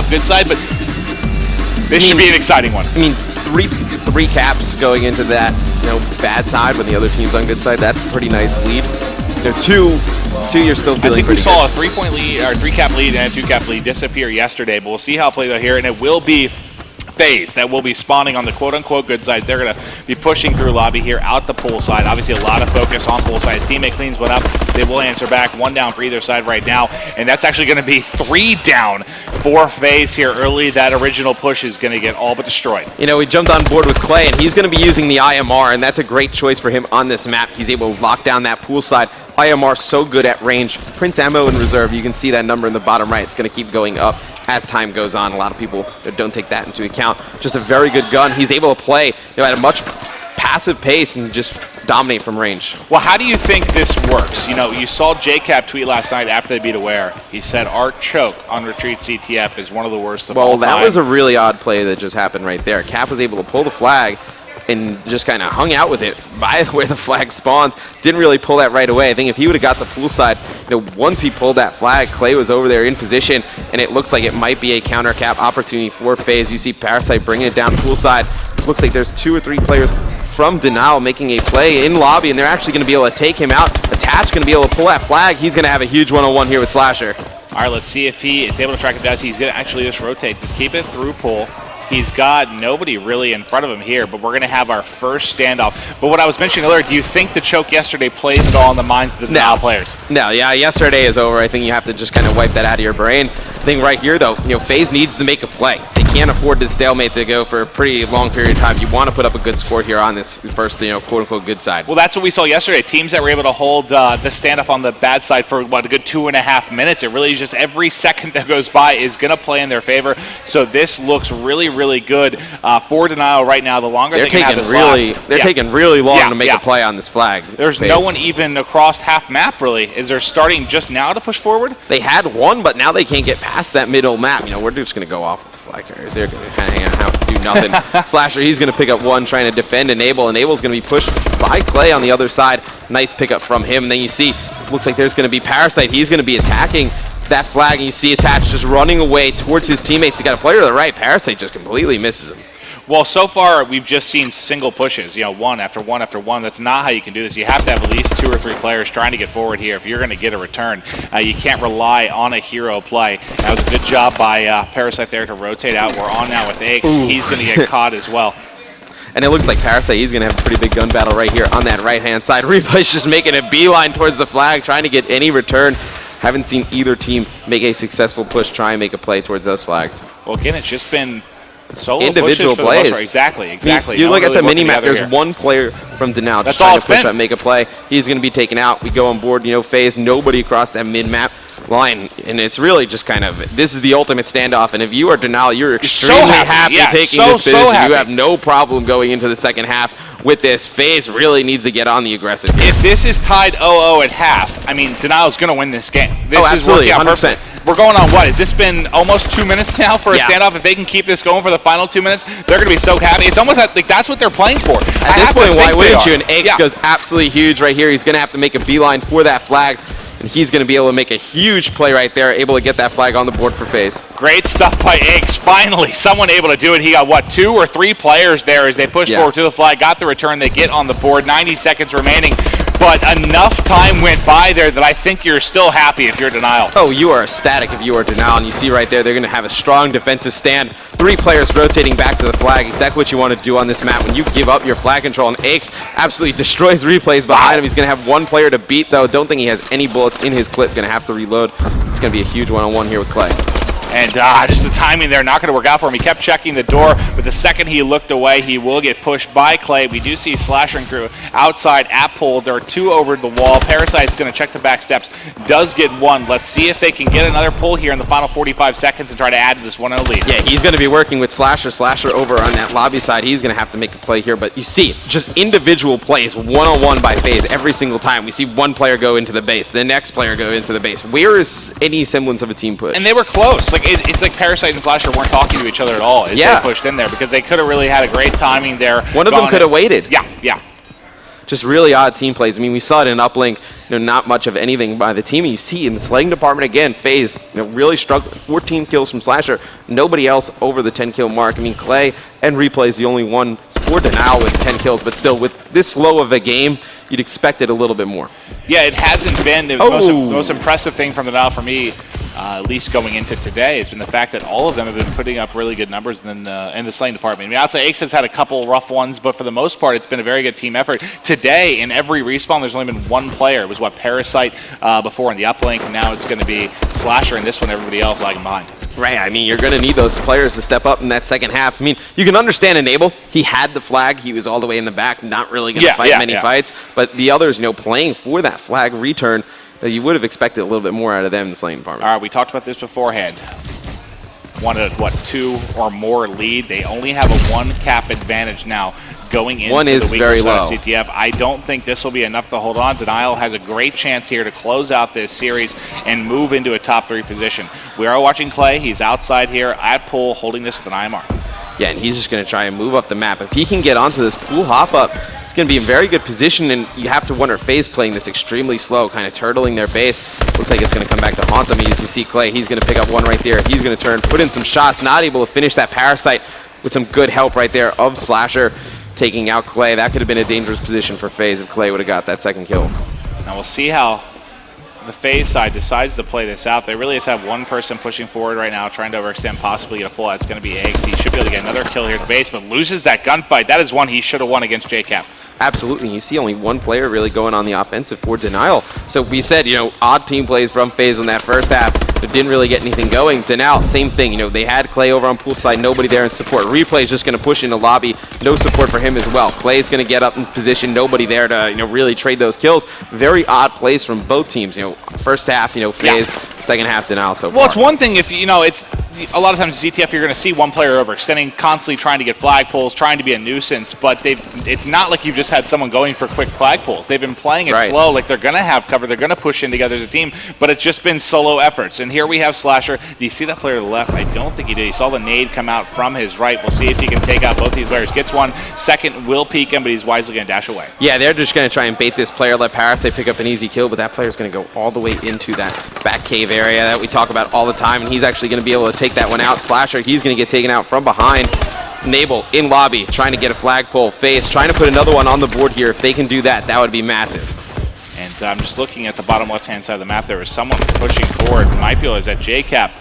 CTF good side, but this should be an exciting one. I mean, three caps going into that, bad side when the other team's on good side. That's a pretty nice lead. Two, you're still feeling pretty good. I think we saw a 3-point lead, or 3-cap lead and a 2-cap lead disappear yesterday, but we'll see how it plays out here, and it will be FaZe that will be spawning on the quote-unquote good side. They're going to be pushing through lobby here out the pool side. Obviously, a lot of focus on pool side. His teammate cleans one up. They will answer back. 1 down for either side right now, and that's actually going to be 3 down for FaZe here early. That original push is going to get all but destroyed. We jumped on board with Clay, and he's going to be using the IMR, and that's a great choice for him on this map. He's able to lock down that pool side. IMR so good at range. Prince ammo in reserve. You can see that number in the bottom right. It's going to keep going up as time goes on. A lot of people don't take that into account. Just a very good gun. He's able to play at a much passive pace and just dominate from range. Well, how do you think this works? You saw JCap tweet last night after they beat Aware. He said Art choke on retreat CTF is one of the worst of all time. Well, that was a really odd play that just happened right there. Cap was able to pull the flag and just kind of hung out with it by where the flag spawned. Didn't really pull that right away. I think if he would have got the pool side, once he pulled that flag, Clay was over there in position, and it looks like it might be a counter cap opportunity for FaZe. You see Parasite bringing it down pool side. Looks like there's 2 or 3 players from Denial making a play in lobby, and they're actually going to be able to take him out. Attach going to be able to pull that flag. He's going to have a huge one-on-one here with Slasher. All right, let's see if he is able to track it down. He's going to actually just rotate. Just keep it through pool. He's got nobody really in front of him here, but we're going to have our first standoff. But what I was mentioning earlier, do you think the choke yesterday plays at all in the minds of the Denial players? No, yeah, yesterday is over. I think you have to just kind of wipe that out of your brain. I think right here, though, FaZe needs to make a play. They can't afford this stalemate to go for a pretty long period of time. You want to put up a good score here on this first, quote-unquote good side. Well, that's what we saw yesterday. Teams that were able to hold the standoff on the bad side for, a good 2.5 minutes. It really is just every second that goes by is going to play in their favor. So this looks really, really good for Denial right now. The longer they can have this last. They're taking really long to make a play on this flag. There's no one even across half map, really. Is they're starting just now to push forward? They had one, but now they can't get past that middle map. We're just going to go off with the flag carriers. They're going to kind of hang out, do nothing. Slasher, he's going to pick up one, trying to defend Enable. Enable's going to be pushed by Clay on the other side. Nice pickup from him. And then you see, looks like there's going to be Parasite. He's going to be attacking that flag, and you see Attach just running away towards his teammates. He got a player to the right. Parasite just completely misses him. Well, so far, we've just seen single pushes, one after one after one. That's not how you can do this. You have to have at least 2 or 3 players trying to get forward here if you're going to get a return. You can't rely on a hero play. That was a good job by Parasite there to rotate out. We're on now with Aches. He's going to get caught as well. And it looks like Parasite, he's going to have a pretty big gun battle right here on that right-hand side. Replay's just making a beeline towards the flag, trying to get any return. Haven't seen either team make a successful push, try and make a play towards those flags. Well, again, it's just been solo individual pushes plays. Exactly. You look at the mini-map, there's one player from Denial just trying to push up, make a play. He's going to be taken out. We go on board, FaZe, nobody across that mid-map line, and it's really just kind of, this is the ultimate standoff, and if you are Denial, you're extremely happy taking this position. You have no problem going into the second half with this. FaZe really needs to get on the aggressive game. If this is tied 0-0 at half, Denial's going to win this game. This absolutely, is 100%. We're going on what? Has this been almost 2 minutes now for a standoff? If they can keep this going for the final 2 minutes, they're going to be so happy. It's almost like that's what they're playing for. At this point, why wouldn't you? And Aches goes absolutely huge right here. He's going to have to make a beeline for that flag, and he's going to be able to make a huge play right there, able to get that flag on the board for FaZe. Great stuff by Aches. Finally, someone able to do it. He got, 2 or 3 players there as they push forward to the flag, got the return. They get on the board. 90 seconds remaining. But enough time went by there that I think you're still happy if you're Denial. Oh, you are ecstatic if you are Denial, and you see right there, they're going to have a strong defensive stand. 3 players rotating back to the flag, exactly what you want to do on this map when you give up your flag control, and Aches absolutely destroys replays behind him. He's going to have 1 player to beat, though. Don't think he has any bullets in his clip. Going to have to reload. It's going to be a huge one-on-one here with Clay. And just the timing there, not going to work out for him. He kept checking the door, but the second he looked away, he will get pushed by Clay. We do see Slasher and crew outside at pull. There are 2 over the wall. Parasite's going to check the back steps. Does get 1. Let's see if they can get another pull here in the final 45 seconds and try to add to this 1-0 lead. Yeah, he's going to be working with Slasher. Slasher over on that lobby side. He's going to have to make a play here, but you see, just individual plays, one-on-one by FaZe every single time. We see 1 player go into the base, the next player go into the base. Where is any semblance of a team push? And they were close. It's like Parasite and Slasher weren't talking to each other at all as they pushed in there, because they could have really had a great timing there. One of them could have waited. Yeah. Just really odd team plays. We saw it in Uplink. not much of anything by the team. And you see in the slaying department again, FaZe really struggled. 14 kills from Slasher. Nobody else over the 10 kill mark. I mean, Clay and Replay is the only one for Denial with 10 kills, but still with this slow of a game, you'd expect it a little bit more. Yeah, it hasn't been the most impressive thing from Denial for me, at least going into today, has been the fact that all of them have been putting up really good numbers in the slaying department. I mean, outside Aix has had a couple rough ones, but for the most part, it's been a very good team effort. Today, in every respawn, there's only been one player. It was Parasite before in the uplink, and now it's going to be Slasher, and this one, everybody else lagging behind. Right, I mean, you're going to need those players to step up in that second half. I mean, you can understand Enable. He had the flag. He was all the way in the back, not really going to fight many fights. But the others, playing for that flag return, you would have expected a little bit more out of them in the slaying department. All right, we talked about this beforehand. Wanted a, 2 or more lead. They only have a 1 cap advantage now going into the weaker side of CTF. I don't think this will be enough to hold on. Denial has a great chance here to close out this series and move into a top 3 position. We are watching Clay. He's outside here at pool holding this with an IMR. Yeah, and he's just going to try and move up the map. If he can get onto this pool hop-up, it's going to be in very good position, and you have to wonder, FaZe playing this extremely slow, kind of turtling their base. Looks like it's going to come back to haunt them. As you see Clay, he's going to pick up one right there. He's going to turn, put in some shots, not able to finish that Parasite with some good help right there of Slasher taking out Clay. That could have been a dangerous position for FaZe if Clay would have got that second kill. Now we'll see how the FaZe side decides to play this out. They really just have one person pushing forward right now, trying to overextend, possibly get a pull out. It's going to be Eggs. He should be able to get another kill here at the base, but loses that gunfight. That is one he should have won against JCap. Absolutely. You see only one player really going on the offensive for Denial. So we said, odd team plays from FaZe in that first half, but didn't really get anything going. Denial, same thing. They had Clay over on poolside, nobody there in support. Replay is just going to push into lobby. No support for him as well. Clay's going to get up in position, nobody there to, really trade those kills. Very odd plays from both teams. First half, FaZe, second half Denial so far. Well, it's one thing if, it's a lot of times in CTF you're going to see one player overextending, constantly trying to get flag pulls, trying to be a nuisance, but it's not like you've just had someone going for quick flag pulls. They've been playing it slow, like they're going to have cover, they're going to push in together as a team, but it's just been solo efforts. And here we have Slasher. Do you see that player to the left? I don't think he did. He saw the nade come out from his right. We'll see if he can take out both these players. Gets one, second will peek him, but he's wisely going to dash away. Yeah, they're just going to try and bait this player, let Parasite pick up an easy kill, but that player's going to go all the way into that back cave area that we talk about all the time, and he's actually going to be able to take that one out. Slasher, he's going to get taken out from behind. Nable in lobby, trying to get a flagpole. FaZe trying to put another one on the board here. If they can do that, that would be massive. And I'm just looking at the bottom left-hand side of the map. There is someone pushing forward. My feel is that JCap,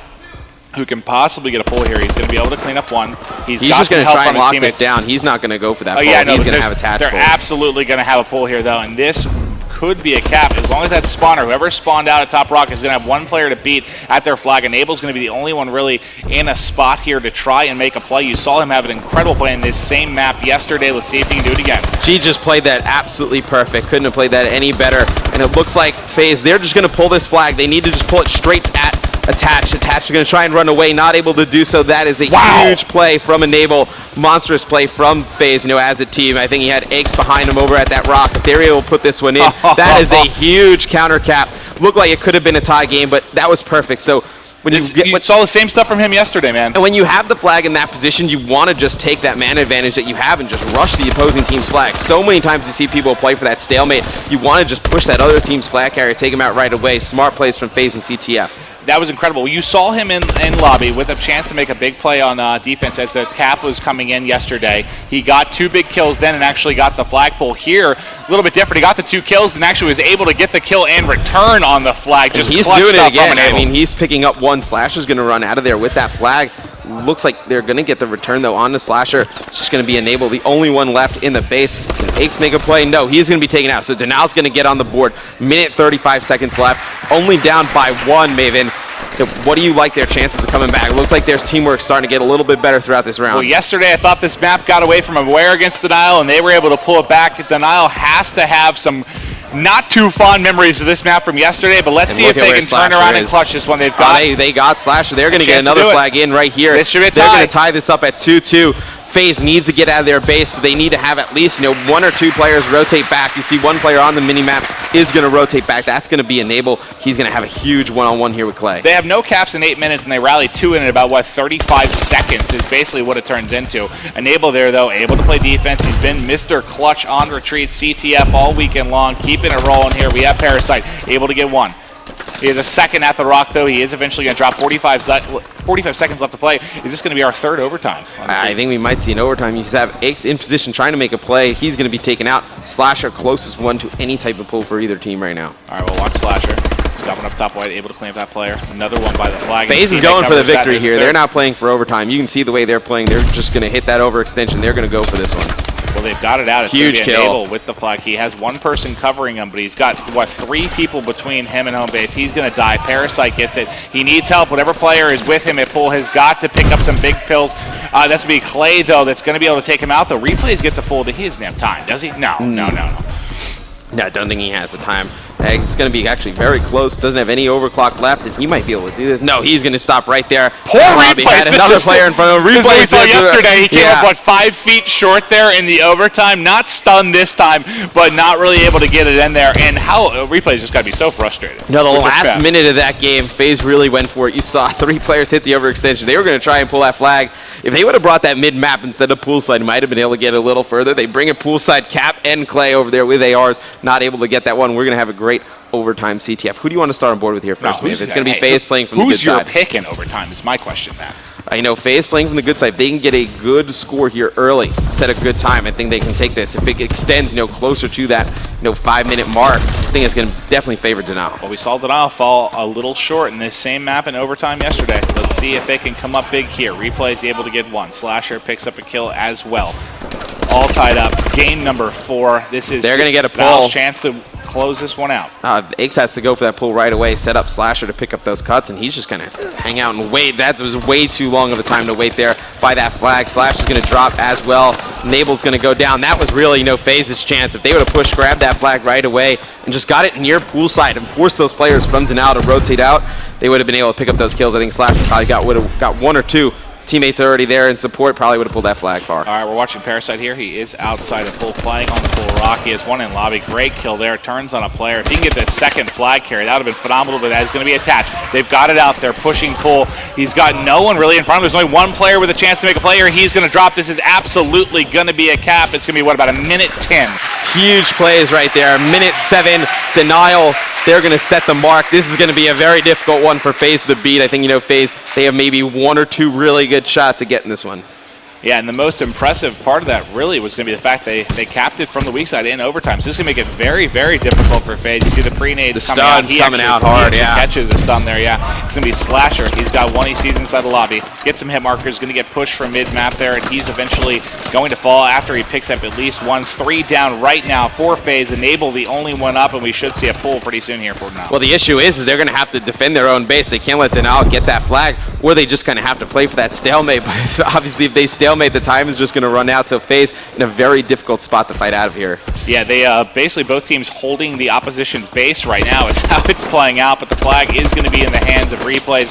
who can possibly get a pull here. He's going to be able to clean up one. He's got just going to try and lock this down. He's not going to go for that pull. Yeah, no, he's going to have a attached They're absolutely going to have a pull here, though, and this could be a cap. As long as that spawner, whoever spawned out at top rock, is going to have one player to beat at their flag. Enable's going to be the only one really in a spot here to try and make a play. You saw him have an incredible play in this same map yesterday. Let's see if he can do it again. G just played that absolutely perfect. Couldn't have played that any better. And it looks like FaZe, they're just going to pull this flag. They need to just pull it straight at Attached. Attached are going to try and run away, not able to do so. That is a huge play from Enable. Monstrous play from FaZe, as a team. I think he had Eggs behind him over at that rock. If they were able to put this one in, that is a huge counter cap. Looked like it could have been a tie game, but that was perfect. So when you saw the same stuff from him yesterday, man. And when you have the flag in that position, you want to just take that man advantage that you have and just rush the opposing team's flag. So many times you see people play for that stalemate. You want to just push that other team's flag carrier, take him out right away. Smart plays from FaZe and CTF. That was incredible. You saw him in lobby with a chance to make a big play on defense as the cap was coming in yesterday. He got 2 big kills then and actually got the flagpole here. A little bit different. He got the 2 kills and actually was able to get the kill and return on the flag. Just he's doing it again. I mean, he's picking up one. Slasher's going to run out of there with that flag. Looks like they're going to get the return, though, on the Slasher. Just going to be Enable, the only one left in the base. Can Aches make a play? No, he's going to be taken out. So Denial's going to get on the board. Minute 35 seconds left. Only down by 1, Maven. What do you like their chances of coming back? It looks like there's teamwork starting to get a little bit better throughout this round. Well, yesterday I thought this map got away from Aware against Denial, and they were able to pull it back. Denial has to have some not too fond memories of this map from yesterday, but let's see if they can turn around and clutch this one. They got Slasher. They're going to get another flag in right here. This should be a tie. They're going to tie this up at 2-2. FaZe needs to get out of their base. They need to have at least, 1 or 2 players rotate back. You see one player on the minimap is going to rotate back. That's going to be Enable. He's going to have a huge one-on-one here with Clay. They have no caps in 8 minutes, and they rally 2 in about, 35 seconds is basically what it turns into. Enable there, though, able to play defense. He's been Mr. Clutch on retreat, CTF all weekend long, keeping it rolling here. We have Parasite, able to get 1. He has a second at the rock, though. He is eventually going to drop 45 seconds left to play. Is this going to be our 3rd overtime? I think we might see an overtime. You just have X in position trying to make a play. He's going to be taken out. Slasher closest one to any type of pull for either team right now. All right, we'll watch Slasher. He's dropping up top white, able to clamp that player. Another one by the flag. FaZe is going for the victory here. They're not playing for overtime. You can see the way they're playing. They're just going to hit that overextension. They're going to go for this one. Well, they've got it out. It's huge kill. Enable with the flag. He has 1 person covering him, but he's got, 3 people between him and home base. He's going to die. Parasite gets it. He needs help. Whatever player is with him at full has got to pick up some big pills. That's going to be Clay, though, that's going to be able to take him out. The Replays gets a full. He doesn't have time, does he? No. No, I don't think he has the time. It's going to be actually very close. Doesn't have any overclock left, and he might be able to do this. No, he's going to stop right there. Poor Replays. Had another player in front of him. Replays we saw yesterday. He came up, 5 feet short there in the overtime. Not stunned this time, but not really able to get it in there. And how Replays just got to be so frustrated. No, the last minute of that game, FaZe really went for it. You saw 3 players hit the overextension. They were going to try and pull that flag. If they would have brought that mid-map instead of poolside, might have been able to get a little further. They bring a poolside, Cap and Clay over there with ARs, not able to get that one. We're going to have a great overtime CTF. Who do you want to start on board with here first? If it's going to be FaZe playing from the good side. Who's your pick in overtime is my question, Matt. I know FaZe playing from the good side. They can get a good score here early, set a good time. I think they can take this. If it extends, closer to that, 5-minute mark, I think it's going to definitely favor Denial. Well, we saw Denial fall a little short in this same map in overtime yesterday. Let's see if they can come up big here. Replays able to get 1. Slasher picks up a kill as well. All tied up. Game number 4. This is they're going to get a pull. Val's chance to close this one out. X has to go for that pull right away, set up Slasher to pick up those cuts, and he's just going to hang out and wait. That was way too long of a time to wait there by that flag. Slasher's going to drop as well. Enable's going to go down. That was really, FaZe's chance. If they would have pushed, grabbed that flag right away, and just got it near poolside and forced those players from Denial to rotate out, they would have been able to pick up those kills. I think Slasher probably would have got 1 or 2. Teammates are already there in support, probably would have pulled that flag far. All right, we're watching Parasite here. He is outside of full, flying on the full rock. He has 1 in lobby. Great kill there. Turns on a player. If he can get this second flag carry, that would have been phenomenal, but that is going to be attached. They've got it out there, pushing pull. He's got no one really in front of him. There's only 1 player with a chance to make a play here. He's going to drop. This is absolutely going to be a cap. It's going to be, about 1:10? Huge plays right there. 1:07. Denial. They're going to set the mark. This is going to be a very difficult one for FaZe to beat. I think, FaZe, they have maybe 1 or 2 really good shots at getting this one. Yeah, and the most impressive part of that really was going to be the fact they capped it from the weak side in overtime. So this is going to make it very, very difficult for FaZe. You see the pre-nades coming out. He coming out hard, yeah. Catches a stun there, yeah. It's going to be Slasher. He's got 1 he sees inside the lobby. Gets some hit markers, going to get pushed from mid-map there, and he's eventually going to fall after he picks up at least 1. 3 down right now for FaZe. Enable the only one up, and we should see a pull pretty soon here for Denial. Well, the issue is they're going to have to defend their own base. They can't let Denial get that flag, or they just kind of have to play for that stalemate. But obviously, if they stalemate, the time is just going to run out, so FaZe in a very difficult spot to fight out of here. Yeah, they basically both teams holding the opposition's base right now is how it's playing out, but the flag is going to be in the hands of Replays.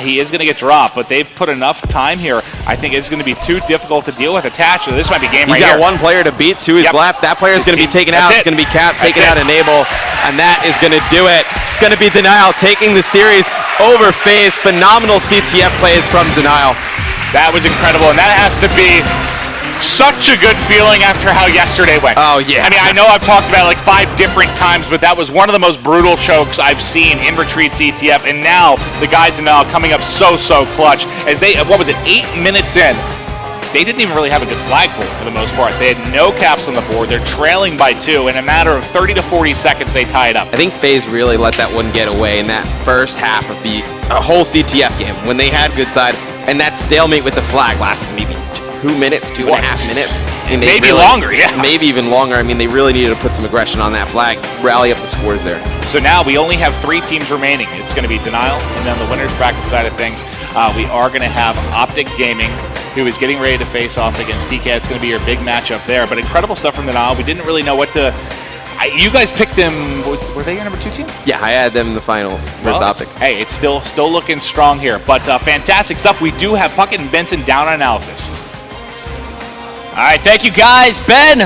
He is going to get dropped, but they've put enough time here. I think it's going to be too difficult to deal with. Attached. This might be game right here. He's got 1 player to beat, 2 is left. That player is going to be taken out. It's going to be Cap taking out Enable, and that is going to do it. It's going to be Denial taking the series over FaZe. Phenomenal CTF plays from Denial. That was incredible, and that has to be such a good feeling after how yesterday went. Oh, yeah. I mean, I know I've talked about it like 5 different times, but that was one of the most brutal chokes I've seen in Retreat CTF, and now the guys in now coming up so clutch. As they, 8 minutes in, they didn't even really have a good flag pull for the most part. They had no caps on the board. They're trailing by 2. In a matter of 30 to 40 seconds, they tie it up. I think FaZe really let that one get away in that first half of the whole CTF game when they had good side, and that stalemate with the flag lasted maybe 2 minutes, 2.5 minutes. And maybe longer, yeah. Maybe even longer. I mean, they really needed to put some aggression on that flag, rally up the scores there. So now we only have 3 teams remaining. It's going to be Denial, and then the winner's bracket side of things. We are going to have Optic Gaming, who is getting ready to face off against TK. It's going to be your big matchup there. But incredible stuff from Denial. We didn't really know what to... you guys picked them. Were they your number 2 team? Yeah, I had them in the finals versus Optic. Hey, it's still looking strong here. But fantastic stuff. We do have Puckett and Benson down on analysis. All right, thank you guys. Ben,